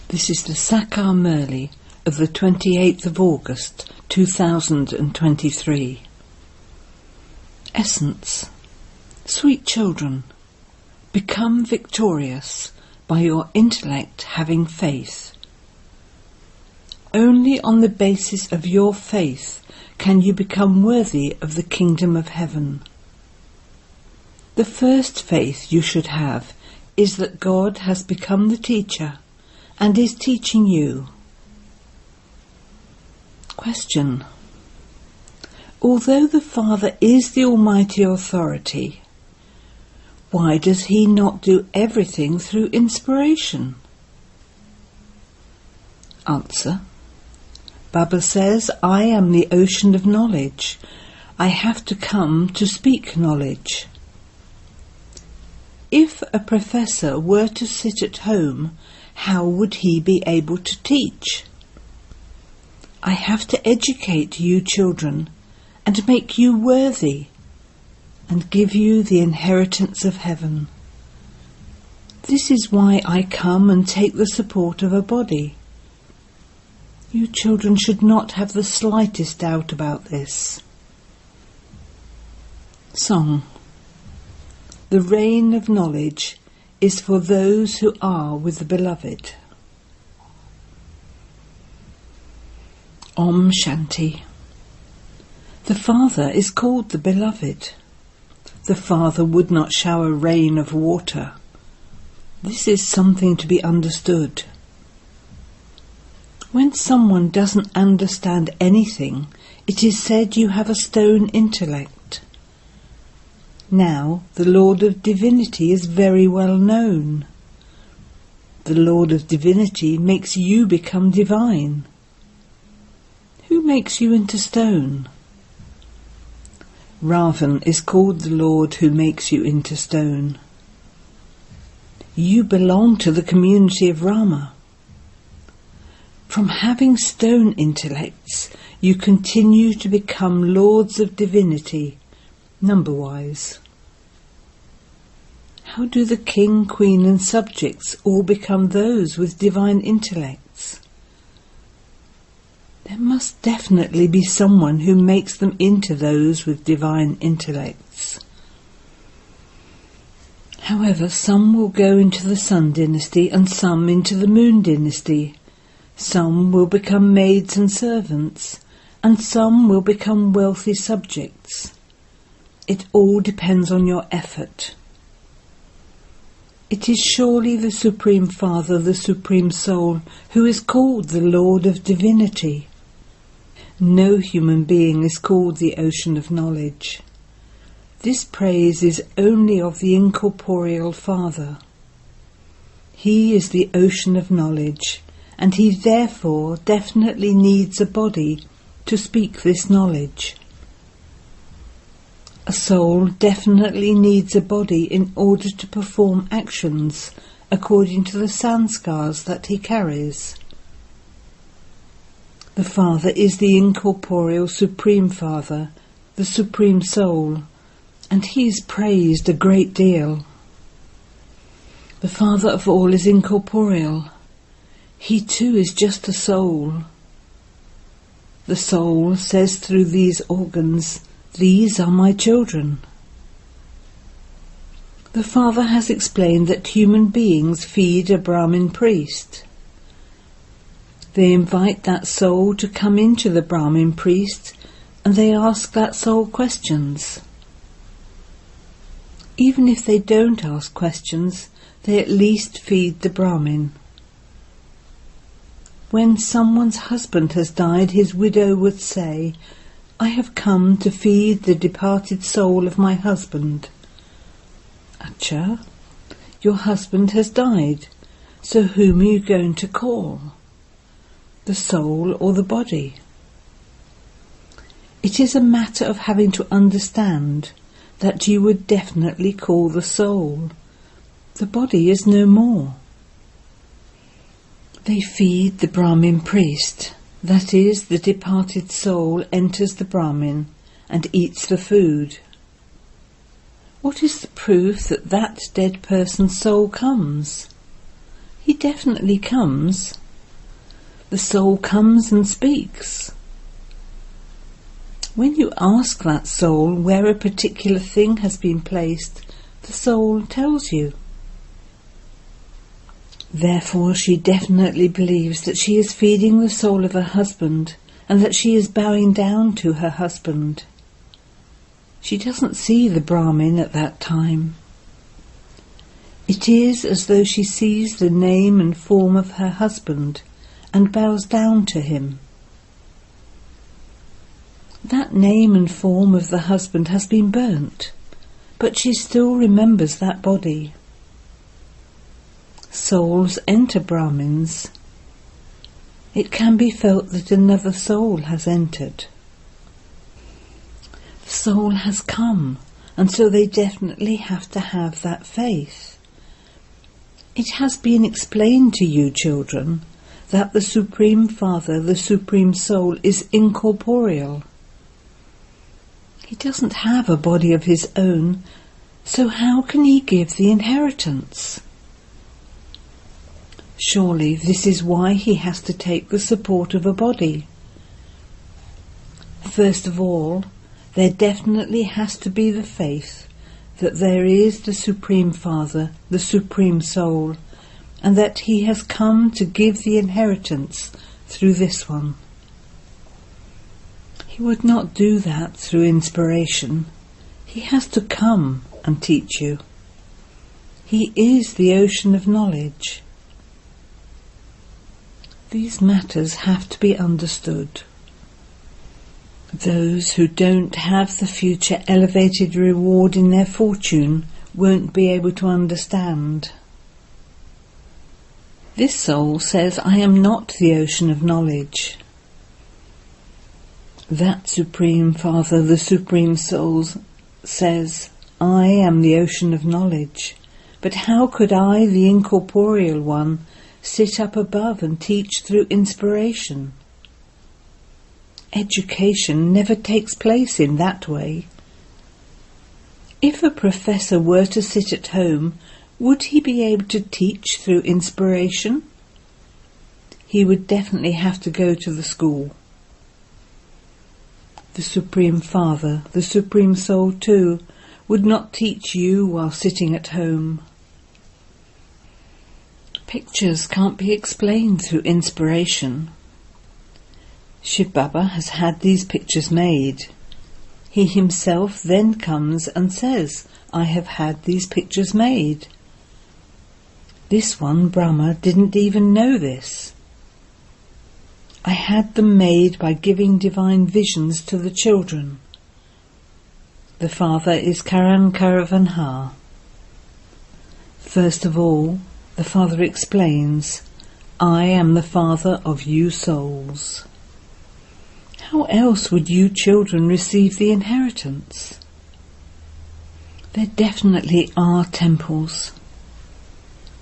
This is the Sakar MURLI of the 28th of August 2023. Essence. Sweet children, become victorious by your intellect having faith. Only on the basis of your faith can you become worthy of the kingdom of heaven. The first faith you should have is that God has become the teacher and is teaching you. Question. Although the Father is the Almighty Authority, why does He not do everything through inspiration? Answer. Baba says, I am the ocean of knowledge. I have to come to speak knowledge. If a professor were to sit at home, how would he be able to teach? I have to educate you children and make you worthy and give you the inheritance of heaven. This is why I come and take the support of a body. You children should not have the slightest doubt about this. Song. The rain of knowledge is for those who are with the Beloved. Om Shanti. The Father is called the Beloved. The Father would not shower rain of water. This is something to be understood. When someone doesn't understand anything, it is said you have a stone intellect. Now, the Lord of Divinity is very well known. The Lord of Divinity makes you become divine. Who makes you into stone? Ravan is called the Lord who makes you into stone. You belong to the community of Brahma. From having stone intellects, you continue to become Lords of Divinity, number-wise. How do the king, queen and subjects all become those with divine intellects? There must definitely be someone who makes them into those with divine intellects. However, some will go into the Sun dynasty and some into the Moon dynasty. Some will become maids and servants, and some will become wealthy subjects. It all depends on your effort. It is surely the Supreme Father, the Supreme Soul, who is called the Lord of Divinity. No human being is called the Ocean of Knowledge. This praise is only of the incorporeal Father. He is the Ocean of Knowledge, and he therefore definitely needs a body to speak this knowledge. A soul definitely needs a body in order to perform actions according to the sanskars that he carries. The Father is the incorporeal Supreme Father, the Supreme Soul, and he is praised a great deal. The Father of all is incorporeal. He too is just a soul. The soul says through these organs, "These are my children." The Father has explained that human beings feed a Brahmin priest. They invite that soul to come into the Brahmin priest and they ask that soul questions. Even if they don't ask questions, they at least feed the Brahmin. When someone's husband has died, his widow would say, "I have come to feed the departed soul of my husband." Acha, your husband has died, so whom are you going to call? The soul or the body? It is a matter of having to understand that you would definitely call the soul. The body is no more. They feed the Brahmin priest. That is, the departed soul enters the Brahmin and eats the food. What is the proof that that dead person's soul comes? He definitely comes. The soul comes and speaks. When you ask that soul where a particular thing has been placed, the soul tells you. Therefore, she definitely believes that she is feeding the soul of her husband and that she is bowing down to her husband. She doesn't see the Brahmin at that time. It is as though she sees the name and form of her husband and bows down to him. That name and form of the husband has been burnt, but she still remembers that body. Souls enter Brahmins. It can be felt that another soul has entered. The soul has come, and so they definitely have to have that faith. It has been explained to you, children, that the Supreme Father, the Supreme Soul, is incorporeal. He doesn't have a body of his own, so how can he give the inheritance? Surely this is why he has to take the support of a body. First of all, there definitely has to be the faith that there is the Supreme Father, the Supreme Soul, and that he has come to give the inheritance through this one. He would not do that through inspiration. He has to come and teach you. He is the ocean of knowledge. These matters have to be understood. Those who don't have the future elevated reward in their fortune won't be able to understand. This soul says, I am not the ocean of knowledge. That Supreme Father, the Supreme Soul, says, I am the ocean of knowledge. But how could I, the incorporeal one, sit up above and teach through inspiration? Education never takes place in that way. If a professor were to sit at home, would he be able to teach through inspiration? He would definitely have to go to the school. The Supreme Father, the Supreme Soul too, would not teach you while sitting at home. Pictures can't be explained through inspiration. Shiv Baba has had these pictures made. He himself then comes and says, I have had these pictures made. This one, Brahma, didn't even know this. I had them made by giving divine visions to the children. The father is Karan Karavanha. First of all, the father explains, I am the father of you souls. How else would you children receive the inheritance? There definitely are temples.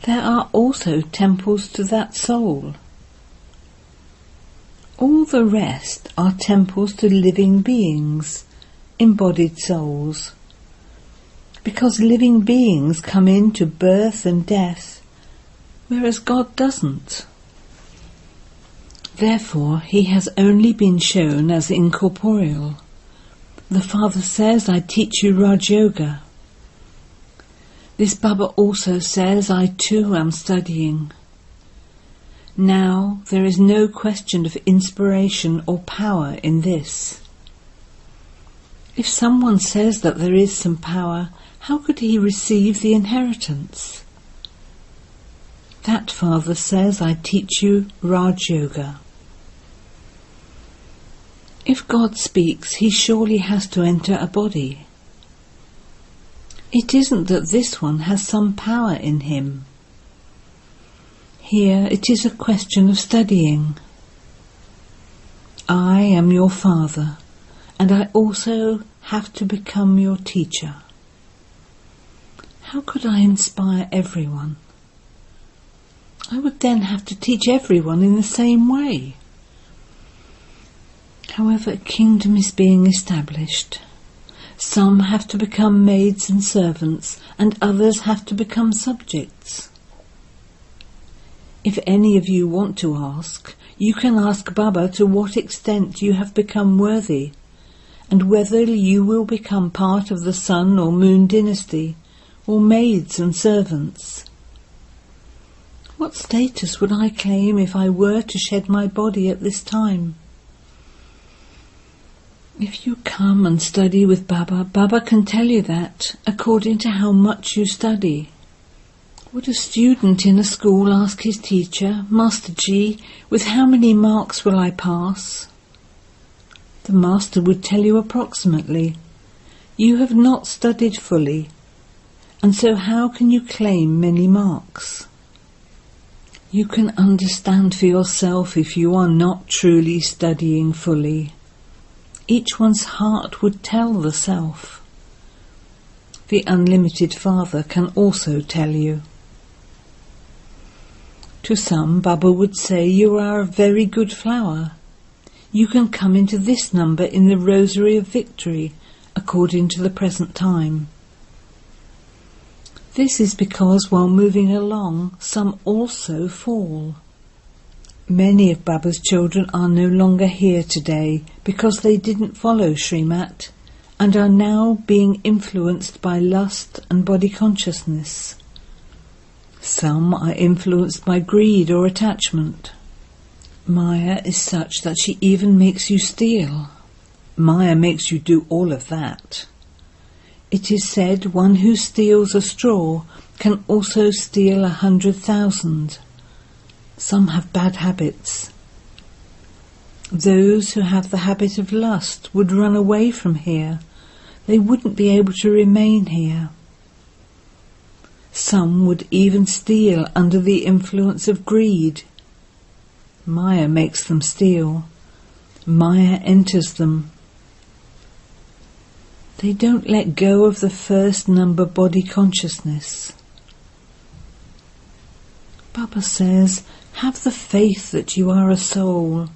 There are also temples to that soul. All the rest are temples to living beings, embodied souls. Because living beings come into birth and death, whereas God doesn't. Therefore, he has only been shown as incorporeal. The Father says, I teach you Raj Yoga. This Baba also says, I too am studying. Now, there is no question of inspiration or power in this. If someone says that there is some power, how could he receive the inheritance? That Father says, I teach you Raj Yoga. If God speaks, he surely has to enter a body. It isn't that this one has some power in him. Here it is a question of studying. I am your father, and I also have to become your teacher. How could I inspire everyone? I would then have to teach everyone in the same way. However, a kingdom is being established. Some have to become maids and servants, and others have to become subjects. If any of you want to ask, you can ask Baba to what extent you have become worthy, and whether you will become part of the sun or moon dynasty, or maids and servants. What status would I claim if I were to shed my body at this time? If you come and study with Baba, Baba can tell you that according to how much you study. Would a student in a school ask his teacher, Master Ji, with how many marks will I pass? The master would tell you approximately. You have not studied fully, and so how can you claim many marks? You can understand for yourself if you are not truly studying fully. Each one's heart would tell the self. The unlimited Father can also tell you. To some, Baba would say, you are a very good flower. You can come into this number in the Rosary of Victory, according to the present time. This is because while moving along, some also fall. Many of Baba's children are no longer here today because they didn't follow Srimat and are now being influenced by lust and body consciousness. Some are influenced by greed or attachment. Maya is such that she even makes you steal. Maya makes you do all of that. It is said one who steals a straw can also steal 100,000. Some have bad habits. Those who have the habit of lust would run away from here. They wouldn't be able to remain here. Some would even steal under the influence of greed. Maya makes them steal. Maya enters them. They don't let go of the first number body consciousness. Baba says, have the faith that you are a soul.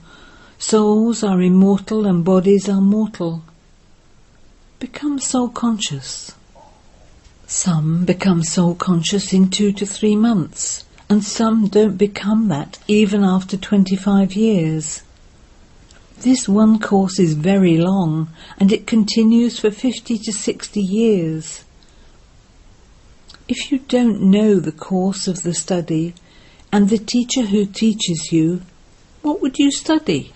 Souls are immortal and bodies are mortal. Become soul conscious. Some become soul conscious in 2 to 3 months, and some don't become that even after 25 years. This one course is very long, and it continues for 50 to 60 years. If you don't know the course of the study, and the teacher who teaches you, what would you study?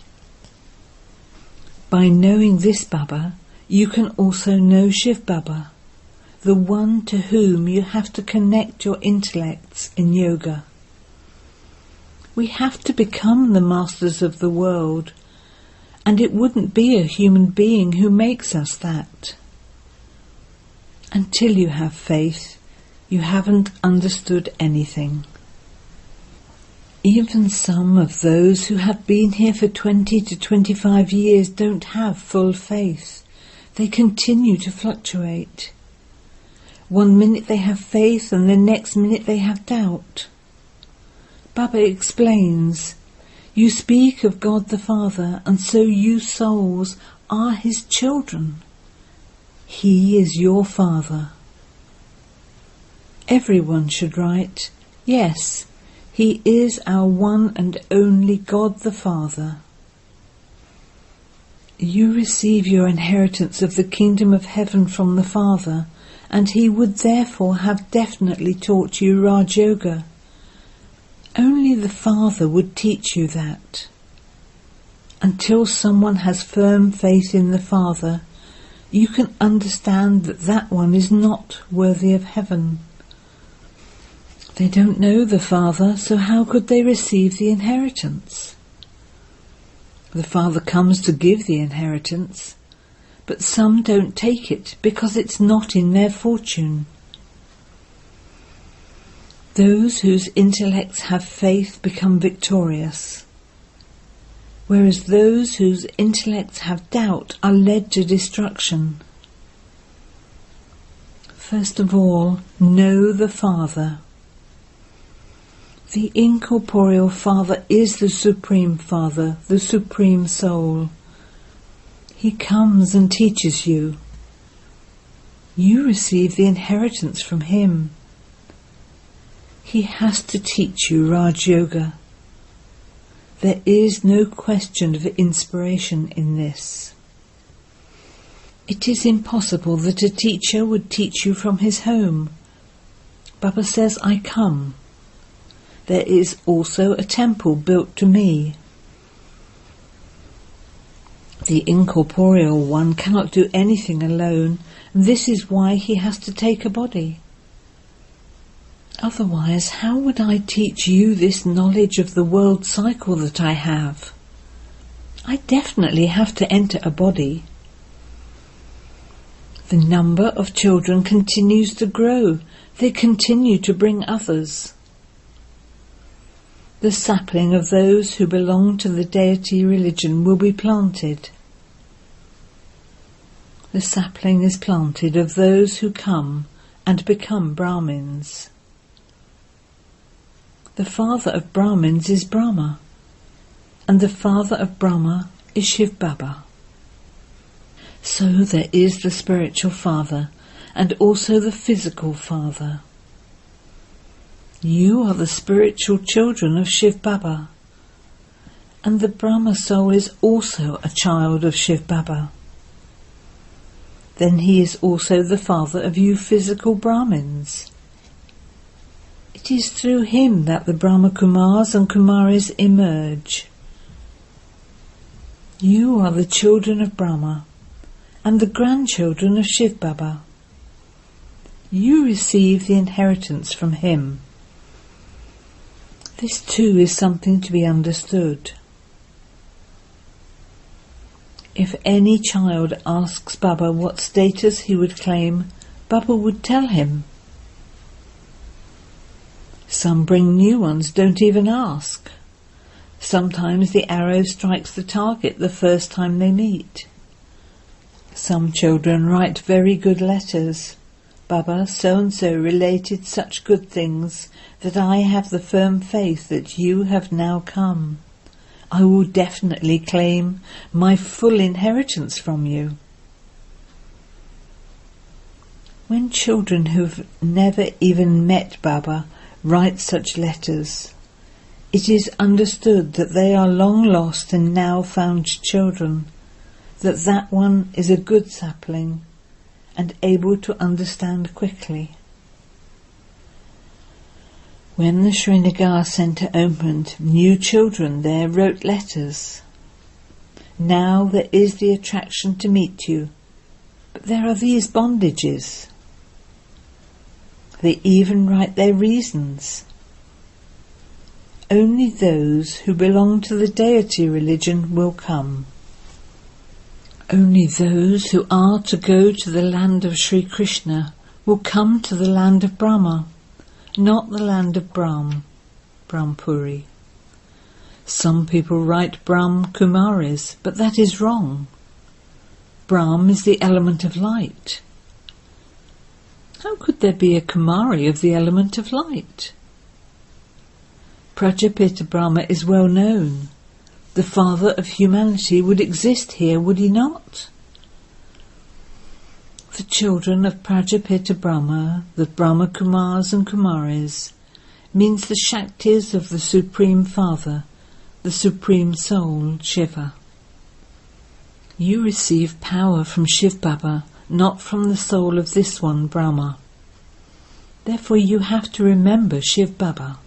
By knowing this Baba, you can also know Shiv Baba, the one to whom you have to connect your intellects in yoga. We have to become the masters of the world, and it wouldn't be a human being who makes us that. Until you have faith, you haven't understood anything. Even some of those who have been here for 20 to 25 years don't have full faith. They continue to fluctuate. One minute they have faith and the next minute they have doubt. Baba explains, you speak of God the Father, and so you souls are His children. He is your Father. Everyone should write, yes, He is our one and only God the Father. You receive your inheritance of the kingdom of heaven from the Father, and He would therefore have definitely taught you Raj Yoga. Only the Father would teach you that. Until someone has firm faith in the Father, you can understand that that one is not worthy of heaven. They don't know the Father, so how could they receive the inheritance? The Father comes to give the inheritance, but some don't take it because it's not in their fortune. Those whose intellects have faith become victorious, whereas those whose intellects have doubt are led to destruction. First of all, know the Father. The incorporeal Father is the Supreme Father, the Supreme Soul. He comes and teaches you. You receive the inheritance from Him. He has to teach you Raj Yoga. There is no question of inspiration in this. It is impossible that a teacher would teach you from his home. Baba says, I come. There is also a temple built to me. The incorporeal one cannot do anything alone, and this is why he has to take a body. Otherwise, how would I teach you this knowledge of the world cycle that I have? I definitely have to enter a body. The number of children continues to grow. They continue to bring others. The sapling of those who belong to the deity religion will be planted. The sapling is planted of those who come and become Brahmins. The father of Brahmins is Brahma, and the father of Brahma is Shiv Baba. So there is the spiritual father and also the physical father. You are the spiritual children of Shiv Baba, and the Brahma soul is also a child of Shiv Baba. Then he is also the father of you physical Brahmins. It is through him that the Brahma Kumars and Kumaris emerge. You are the children of Brahma and the grandchildren of Shiv Baba. You receive the inheritance from him. This too is something to be understood. If any child asks Baba what status he would claim, Baba would tell him. Some bring new ones, don't even ask. Sometimes the arrow strikes the target the first time they meet. Some children write very good letters. Baba, so-and-so related such good things that I have the firm faith that you have now come. I will definitely claim my full inheritance from you. When children who've never even met Baba write such letters, it is understood that they are long lost and now found children, that one is a good sapling and able to understand quickly. When the Srinagar Centre opened, new children there wrote letters. Now there is the attraction to meet you, but there are these bondages. They even write their reasons. Only those who belong to the deity religion will come. Only those who are to go to the land of Sri Krishna will come to the land of Brahma, not the land of Brahmpuri. Some people write Brahm Kumaris, but that is wrong. Brahm is the element of light. How could there be a Kumari of the element of light? Prajapita Brahma is well known. The father of humanity would exist here, would he not? The children of Prajapita Brahma, the Brahma Kumars and Kumaris, means the Shaktis of the Supreme Father, the Supreme Soul, Shiva. You receive power from Shiv Baba, not from the soul of this one, Brahma. Therefore you have to remember Shiv Baba.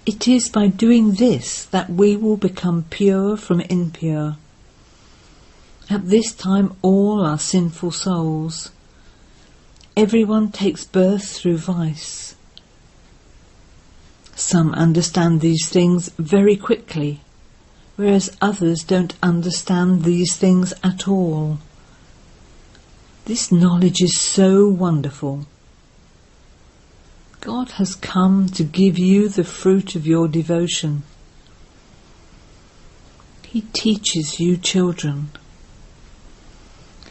It is by doing this that we will become pure from impure. At this time all are sinful souls. Everyone takes birth through vice. Some understand these things very quickly, whereas others don't understand these things at all. This knowledge is so wonderful. God has come to give you the fruit of your devotion. He teaches you children.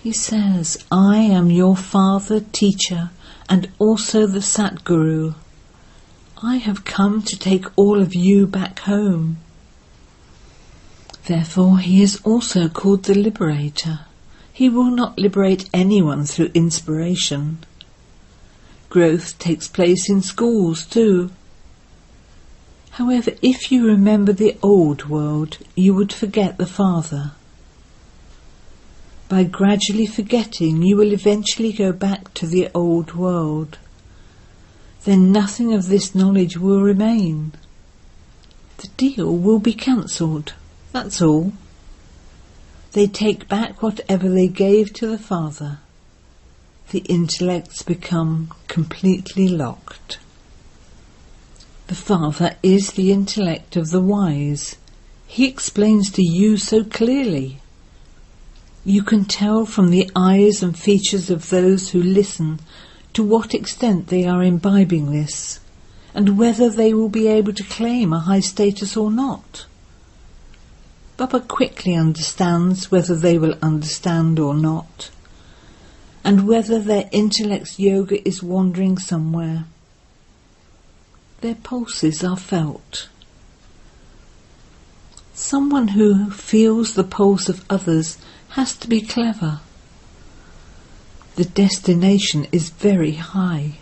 He says, I am your father, teacher, and also the Satguru. I have come to take all of you back home. Therefore he is also called the liberator. He will not liberate anyone through inspiration. Growth takes place in schools too. However, if you remember the old world, you would forget the Father. By gradually forgetting, you will eventually go back to the old world. Then nothing of this knowledge will remain. The deal will be cancelled, that's all. They take back whatever they gave to the Father. The intellects become completely locked. The Father is the intellect of the wise. He explains to you so clearly. You can tell from the eyes and features of those who listen to what extent they are imbibing this, and whether they will be able to claim a high status or not. Baba quickly understands whether they will understand or not, and whether their intellect's yoga is wandering somewhere. Their pulses are felt. Someone who feels the pulse of others has to be clever. The destination is very high.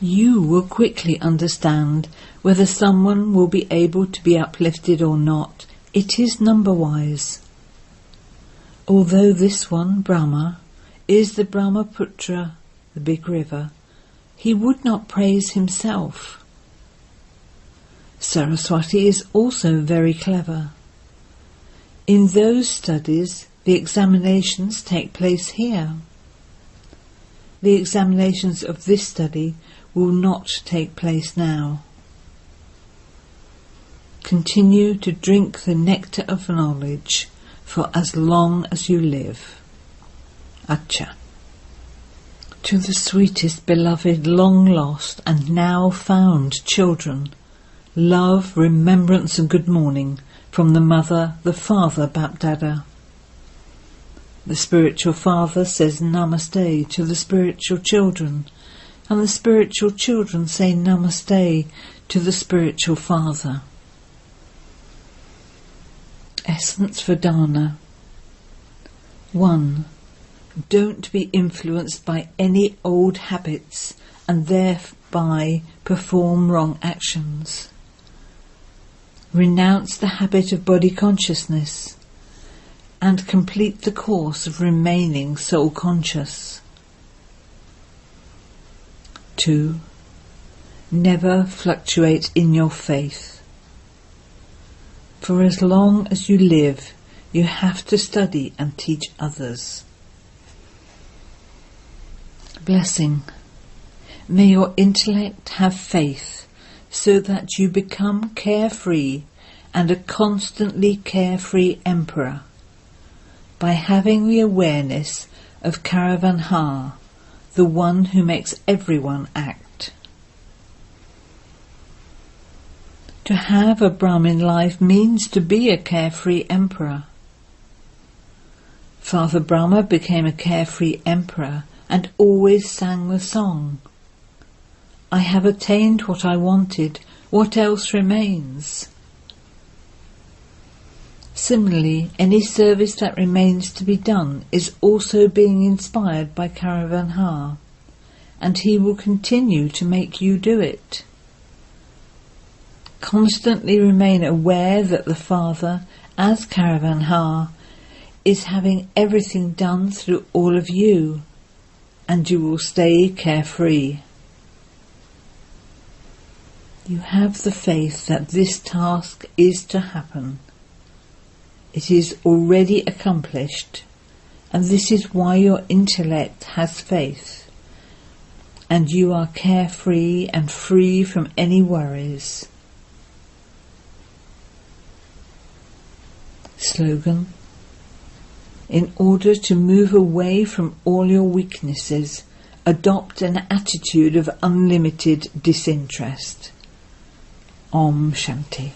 You will quickly understand whether someone will be able to be uplifted or not. It is number-wise. Although this one, Brahma, is the Brahmaputra, the big river, he would not praise himself. Saraswati is also very clever. In those studies, the examinations take place here. The examinations of this study will not take place now. Continue to drink the nectar of knowledge for as long as you live. Acha. To the sweetest beloved, long lost and now found children, love, remembrance and good morning from the Mother, the Father, Bapdada. The spiritual father says Namaste to the spiritual children, and the spiritual children say Namaste to the spiritual father. Essence for Dana. 1. Don't be influenced by any old habits and thereby perform wrong actions. Renounce the habit of body consciousness and complete the course of remaining soul conscious. 2. Never fluctuate in your faith. For as long as you live, you have to study and teach others. Blessing. May your intellect have faith so that you become carefree and a constantly carefree emperor by having the awareness of Caravanha, the one who makes everyone act. To have a Brahmin life means to be a carefree emperor. Father Brahma became a carefree emperor and always sang the song, I have attained what I wanted, what else remains? Similarly, any service that remains to be done is also being inspired by Caravanha, and he will continue to make you do it. Constantly remain aware that the Father, as Caravanha, is having everything done through all of you, and you will stay carefree. You have the faith that this task is to happen. It is already accomplished, and this is why your intellect has faith, and you are carefree and free from any worries. Slogan. In order to move away from all your weaknesses, adopt an attitude of unlimited disinterest. Om Shanti.